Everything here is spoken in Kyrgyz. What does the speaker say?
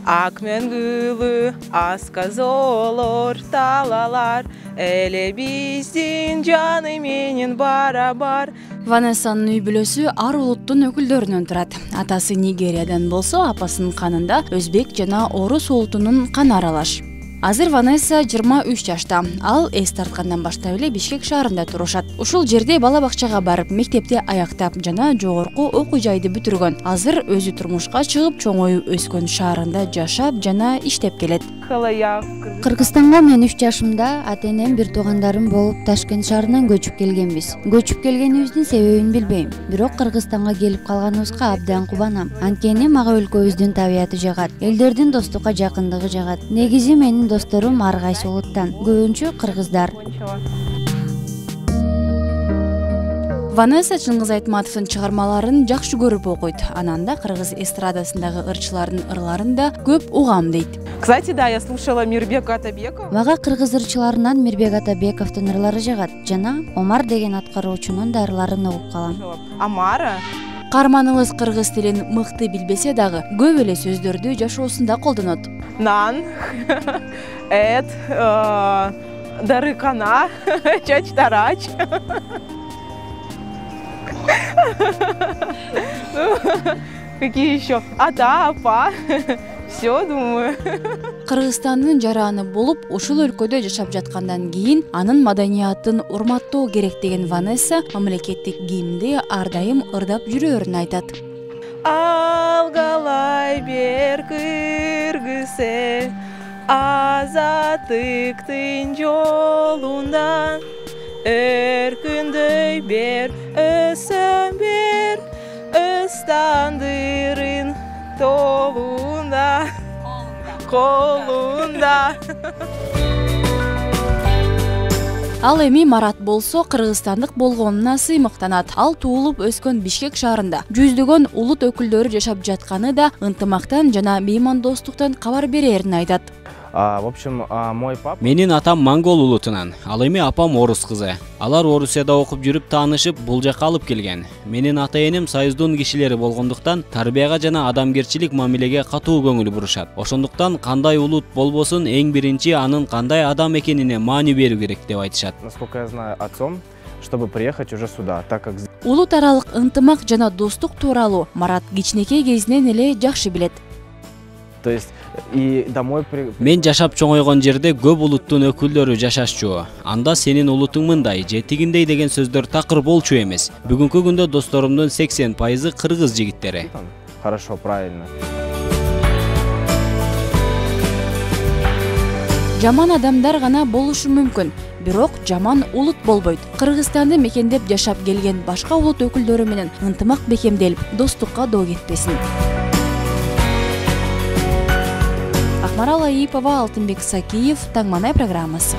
Ак мәңгілі асқазолор талалар, әлі біздің жаны менен барабар. Ванессанын үй бүлөсү ар улуттун өкүлдөрүнөн турат. Атасы Нигериядан болсо, апасынын канында өзбек жана орус улутунун каны аралаш. Азыр Ванесса 23 жашта. Ал эс тарткандан баштап эле Бишкек шаарында турушат. Ушул жерде бала бакчага барып, мектепти аяктап жана жогорку окуу жайды бүтүргөн. Азыр өзү турмушка чыгып, чоңоюп өскөн шаарында жашап жана иштеп келет. Кыргызстанга мен 3 жашымда ата-энем, бир туугандарым болуп Ташкент шаарынан көчүп келгенбиз. Көчүп келгенибиздин себебин билбейм, бирок Кыргызстанга келип калганыбызга абдан кубанам. Анткени мага өлкөбүздүн табияты жагат, элдердин достукка жакындыгы жагат. Негизи менин досторум ар кайсы улуттан, көбүнчө кыргыздар. Ванесса Чыңгыз Айтматовдун чыгармаларын жакшы көрүп окуйт. Анан да кыргыз эстрадасындагы ырчылардын ырларын да көп угам дейт. Кстати, да, я слушала Мирбека Атабекова. Мага кыргыз ырчыларынан Мирбек Атабековдун ырлары жагат жана Омар деген аткаруучунун да ырларын угуп калам. Амара. Каарманыбыз кыргыз тилин мыкты билбесе дагы, көп эле сөздөрдү жашоосунда колдонот. Нан, эт, дарыкана, чач-тарач. Какие еще? Ата, апа. Все, думаю. Кыргызстандын жараны болуп, ушул өлкөдө жашап жаткандан кийин анын маданиятын урматтоо керек деген Ванесса мамлекеттик гимнди ар дайым ырдап жүрөрүн айтат. Алгалай бер кыргыз, азаттыктын жолундан, эркүндөй бер, өсөм бер, ыстандырын толунда, колунда. Ал эми Марат болсо кыргызстандык болгонуна сыймыктанат. Ал туулуп өскөн Бишкек шаарында жүздөгөн улут өкүлдөрү жашап жатканы да ынтымактан жана меймандостуктан кабар берерин айтат. В общем, мой папа... Менин атам монгол улутунан, ал эми апам орус кызы. Алар Орусияда окуп жүрүп таанышып, бул жакка алып келген. Менин ата-энем союздун кишилери болгондуктан тарбияга жана адамгерчилик мамилеге катуу көңүл бурушат. Ошондуктан кандай улут болбосун, эң биринчи анын кандай адам экенине маани берүү керек деп айтышат. Насколько я знаю, отцом, чтобы приехать уже сюда, так как... Улут аралык ынтымак жана достук тууралуу Марат кичинекей кезинен эле жакшы билет. То есть и домой... Мен жашап чоңойгон жерде көп улуттун өкүлдөрү жашашчу. Анда сенин улутуң мындай, же тигиндей деген сөздөр такыр болчу эмес. Бүгүнкү күндө досторумдун 80% кыргыз жигиттери. Хорошо, правильно. Жаман адамдар гана болушу мүмкүн, бирок жаман улут болбойт. Кыргызстанды мекендеп жашап келген башка улут өкүлдөрү менен ынтымак бекемделип, достукка доо кетпесин. Акмарал Аипова, Алтынбек Сакиев, Таңманай программасы.